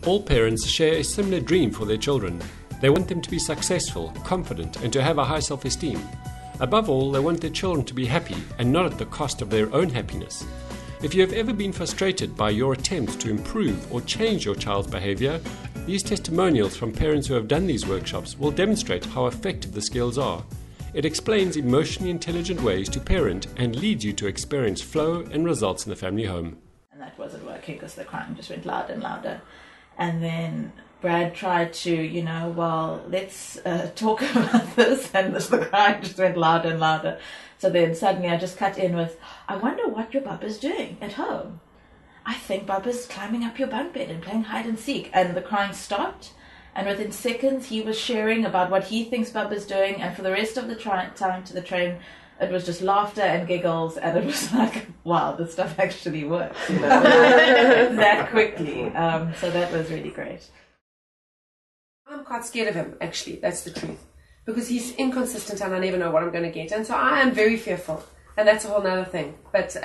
All parents share a similar dream for their children. They want them to be successful, confident, and to have a high self-esteem. Above all, they want their children to be happy and not at the cost of their own happiness. If you have ever been frustrated by your attempts to improve or change your child's behavior, these testimonials from parents who have done these workshops will demonstrate how effective the skills are. It explains emotionally intelligent ways to parent and leads you to experience flow and results in the family home. And that wasn't working because the crying just went louder and louder. And then Brad tried to, let's talk about this, and the crying just went louder and louder. So then suddenly I just cut in with, I wonder what your Bubba's doing at home. I think Bubba's climbing up your bunk bed and playing hide and seek. And the crying stopped, and within seconds he was sharing about what he thinks Bubba's doing, and for the rest of the time to the train, it was just laughter and giggles, and it was like, wow, this stuff actually works, that quickly. So that was really great. I'm quite scared of him, actually, that's the truth. Because he's inconsistent and I never know what I'm going to get. And so I am very fearful. And that's a whole other thing. But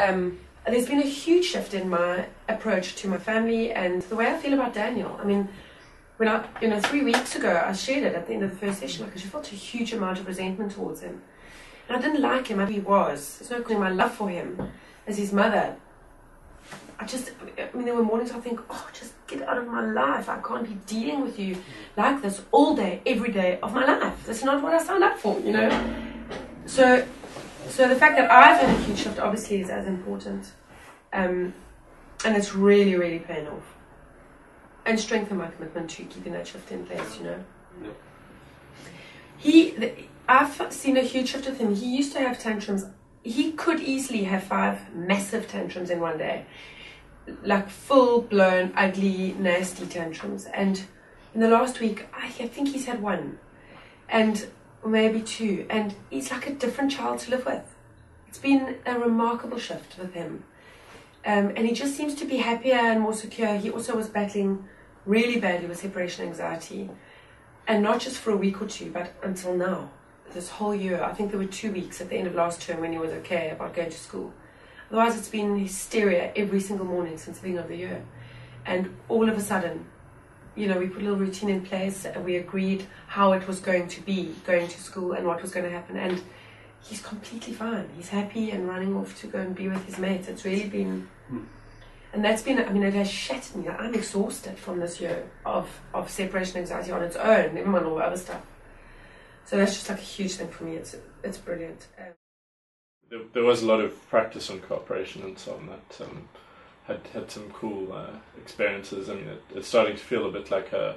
there's been a huge shift in my approach to my family and the way I feel about Daniel. I mean, when 3 weeks ago, I shared it at the end of the first session, because I felt a huge amount of resentment towards him. And I didn't like him as he was. There's no calling my love for him as his mother. There were mornings I think, just get out of my life. I can't be dealing with you like this all day, every day of my life. That's not what I signed up for, So the fact that I've had a huge shift obviously is as important. And it's really, really paying off. And strengthen my commitment to keeping that shift in place, I've seen a huge shift with him. He used to have tantrums. He could easily have 5 massive tantrums in one day. Like full-blown, ugly, nasty tantrums. And in the last week, I think he's had 1. And maybe 2. And he's like a different child to live with. It's been a remarkable shift with him. And he just seems to be happier and more secure. He also was battling really badly with separation anxiety. And not just for a week or 2, but until now. This whole year, I think there were 2 weeks at the end of last term when he was okay about going to school. Otherwise, it's been hysteria every single morning since the beginning of the year. And all of a sudden, we put a little routine in place, and we agreed how it was going to be going to school and what was going to happen. And he's completely fine. He's happy and running off to go and be with his mates. It's really been... And that's been, it has shattered me. I'm exhausted from this year of separation anxiety on its own, never mind all the other stuff. So that's just like a huge thing for me. It's brilliant. There was a lot of practice on cooperation and so on that had some cool experiences. It's starting to feel a bit like a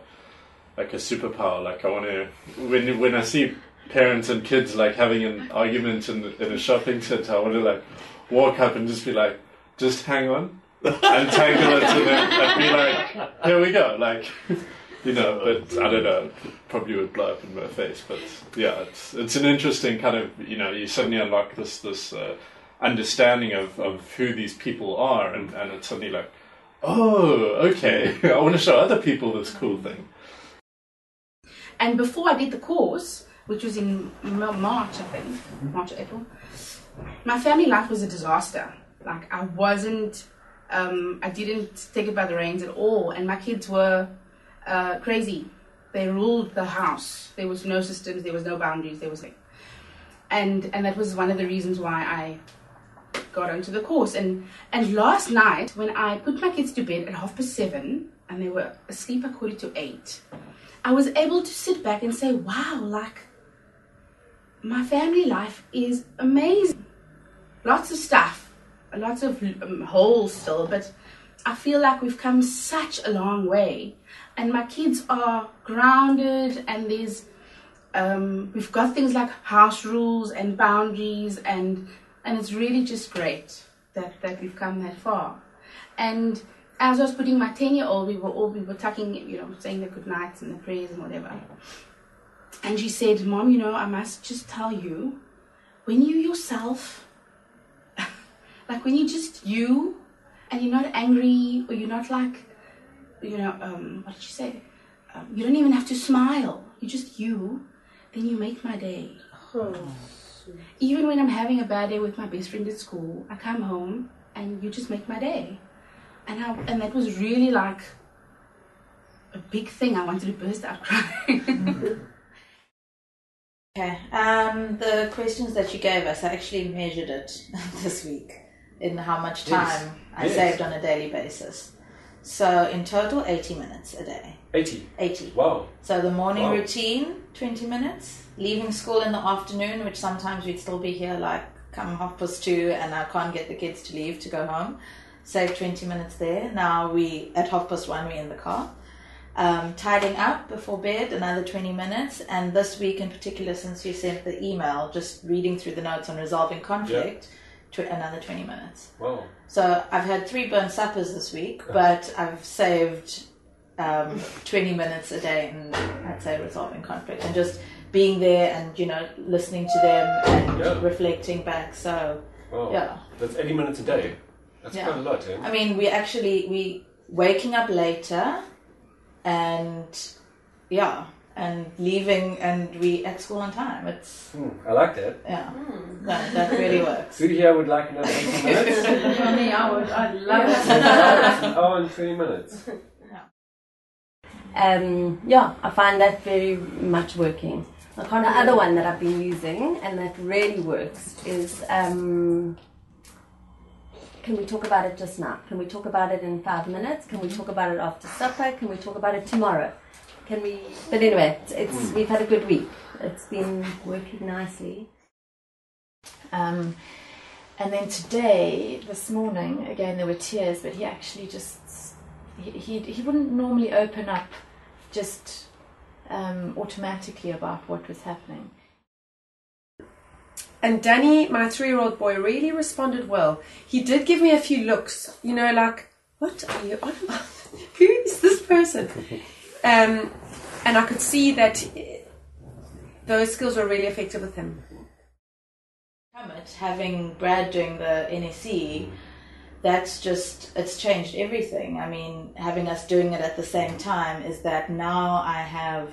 superpower. Like I want to, when I see parents and kids like having an argument in a shopping center, I want to walk up and just be like, just hang on and tangle it and be like, here we go, but I don't know, probably would blow up in my face. But yeah, it's an interesting kind of, you suddenly unlock this understanding of who these people are, and it's suddenly like, oh, okay, I want to show other people this cool thing. And before I did the course, which was in March, I think, March or April, my family life was a disaster. I wasn't, I didn't take it by the reins at all, and my kids were crazy. They ruled the house. There was no systems, there was no boundaries, and that was one of the reasons why I got onto the course. And last night, when I put my kids to bed at 7:30 and they were asleep at 7:45, I was able to sit back and say, wow, my family life is amazing. Lots of stuff, lots of holes still, but I feel like we've come such a long way, and my kids are grounded, and we've got things like house rules and boundaries, and it's really just great that we've come that far. And as I was putting my 10-year-old, we were tucking, saying the good nights and the prayers and whatever. And she said, Mom, I must just tell you, when you yourself, when you're just you, and you're not angry, or you're not what did she say? You don't even have to smile. You're just you. Then you make my day. Oh. Even when I'm having a bad day with my best friend at school, I come home and you just make my day. And that was really a big thing. I wanted to burst out crying. Okay. The questions that you gave us, I actually measured it this week in how much time I saved on a daily basis. So in total, 80 minutes a day. 80? 80. Wow. So the morning routine, 20 minutes. Leaving school in the afternoon, which sometimes we'd still be here like come 2:30 and I can't get the kids to leave to go home. Save 20 minutes there. Now at 1:30 we're in the car. Tidying up before bed, another 20 minutes. And this week in particular, since you sent the email, just reading through the notes on resolving conflict, another 20 minutes. Wow. So I've had 3 burnt suppers this week, but I've saved 20 minutes a day in, I'd say, resolving conflict. And just being there and, listening to them and reflecting back. So, That's 80 minutes a day. That's quite a lot, eh? I mean, we waking up later and leaving, and we at school on time. It's I like that. That really works. Who here would like another 80 minutes? For me, I'd love it. An hour and 20 minutes. I find that very much working. The other one that I've been using and that really works is can we talk about it just now? Can we talk about it in 5 minutes? Can we talk about it after supper? Can we talk about it tomorrow? But anyway, we've had a good week. It's been working nicely. And then today, this morning, again there were tears, but he actually he wouldn't normally open up just automatically about what was happening. And Danny, my 3-year-old boy, really responded well. He did give me a few looks, like, what are you on about? Who is this person? And I could see that those skills were really effective with him. Having Brad doing the NSE, it's changed everything. I mean, having us doing it at the same time is that now I have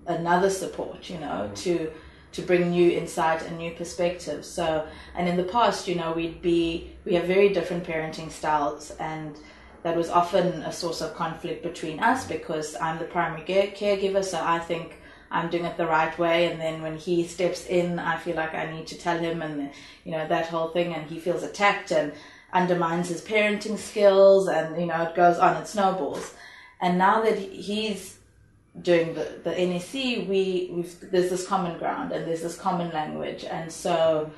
another support, to bring new insight and new perspectives. So, and in the past, we have very different parenting styles, and that was often a source of conflict between us because I'm the primary caregiver, so I think I'm doing it the right way, and then when he steps in, I feel like I need to tell him, and that whole thing, and he feels attacked and undermines his parenting skills, and it goes on, it snowballs. And now that he's doing the NSC, there's this common ground and there's this common language, and so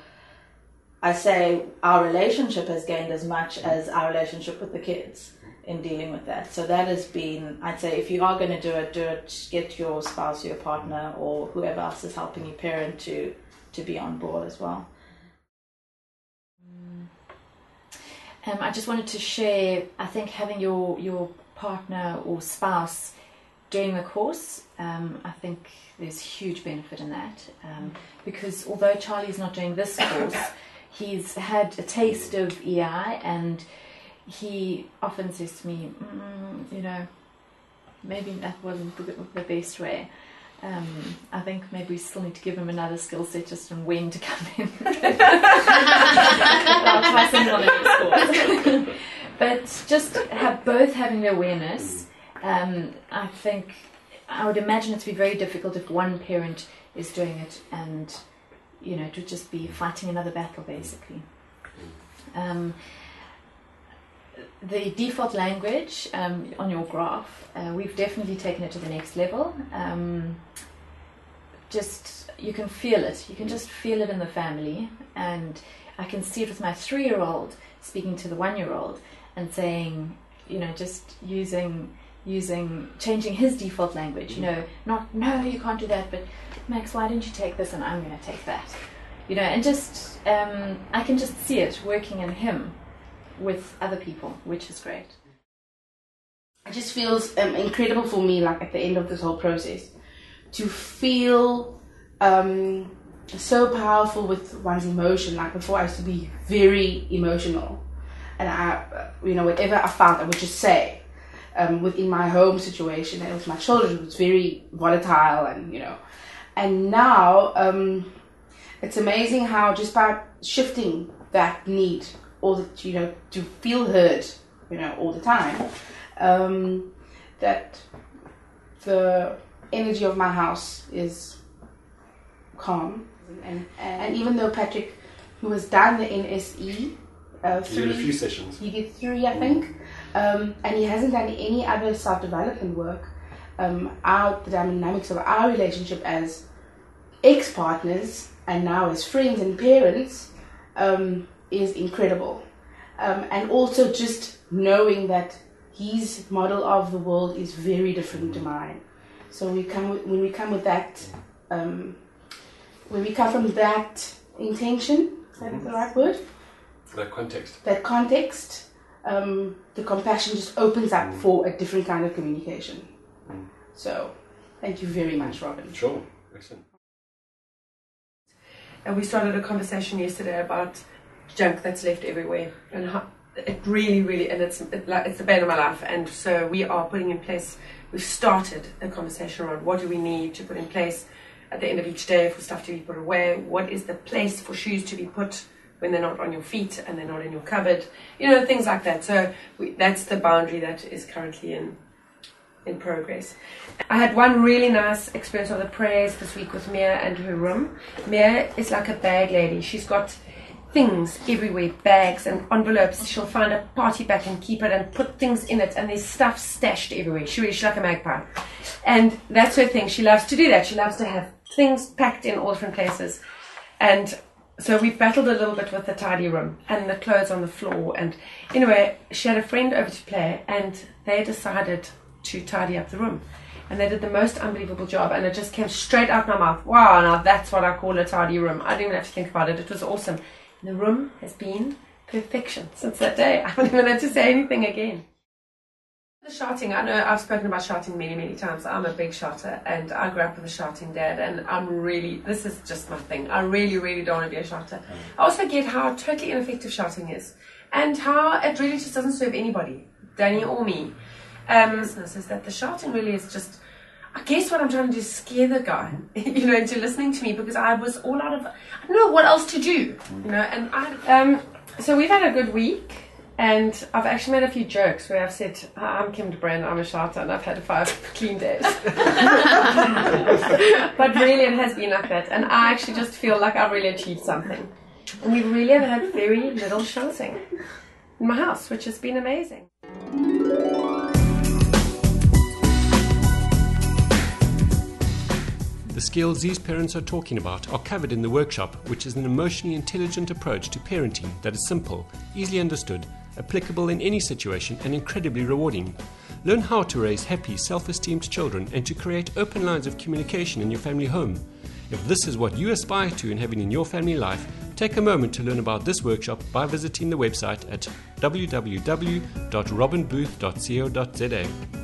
I say our relationship has gained as much as our relationship with the kids in dealing with that. So that has been, I'd say, if you are going to do it, get your spouse, your partner, or whoever else is helping you parent to be on board as well. I just wanted to share, I think having your partner or spouse doing the course, I think there's huge benefit in that, because although Charlie's not doing this course, he's had a taste of EI, and he often says to me, maybe that wasn't the best way. I think maybe we still need to give him another skill set just on when to come in. I'll try something on the course. But just having the awareness, I think I would imagine it to be very difficult if one parent is doing it and to just be fighting another battle basically. The default language on your graph, we've definitely taken it to the next level. You can feel it. You can just feel it in the family, and I can see it with my 3-year-old speaking to the 1-year-old and saying, just changing his default language. Not no, you can't do that, but Max, why didn't you take this and I'm going to take that? And just I can just see it working in him with other people, which is great. It just feels incredible for me, like at the end of this whole process, to feel so powerful with one's emotion. Like before, I used to be very emotional, and whatever I felt, I would just say. Within my home situation and with my children, it was very volatile, and now it's amazing how just by shifting that need, to feel heard, all the time, that the energy of my house is calm. And even though Patrick, who has done the NSE, You did a few sessions. he did 3, I think, and he hasn't done any other self-development work. The dynamics of our relationship as ex-partners and now as friends and parents is incredible. And also just knowing that his model of the world is very different to mine. So when we come from that intention, is that the right word? That context. That context, the compassion just opens up for a different kind of communication. So, thank you very much, Robin. Sure. Excellent. And we started a conversation yesterday about junk that's left everywhere, and how it really, and it's the bane of my life. And so we are putting in place. We've started a conversation around what do we need to put in place at the end of each day for stuff to be put away. What is the place for shoes to be put when they're not on your feet and they're not in your cupboard? Things like that. So that's the boundary that is currently in progress. I had one really nice experience of the prayers this week with Mia and her room. Mia is like a bag lady. She's got things everywhere, bags and envelopes. She'll find a party pack and keep it and put things in it, and there's stuff stashed everywhere. She's like a magpie. And that's her thing. She loves to do that. She loves to have things packed in all different places. And so we battled a little bit with the tidy room and the clothes on the floor. And anyway, she had a friend over to play, and they decided to tidy up the room. And they did the most unbelievable job, and it just came straight out my mouth. Wow, now that's what I call a tidy room. I didn't even have to think about it. It was awesome. And the room has been perfection since that day. I haven't even had to say anything again. The shouting, I know I've spoken about shouting many times. I'm a big shouter, and I grew up with a shouting dad, and this is just my thing. I really don't want to be a shouter. I also get how totally ineffective shouting is, and how it really just doesn't serve anybody, Danny or me. Business is that the shouting really is just, I guess what I'm trying to do is scare the guy, into listening to me, because I was all out of, I don't know what else to do, and so we've had a good week, and I've actually made a few jokes where I've said, I'm Kim de Bruyne, I'm a shouter, and I've had 5 clean days. But really it has been like that, and I actually just feel like I've really achieved something. And we really have had very little shouting in my house, which has been amazing. The skills these parents are talking about are covered in the workshop, which is an emotionally intelligent approach to parenting that is simple, easily understood, applicable in any situation, and incredibly rewarding. Learn how to raise happy, self-esteemed children and to create open lines of communication in your family home. If this is what you aspire to in having in your family life, take a moment to learn about this workshop by visiting the website at www.robinbooth.co.za.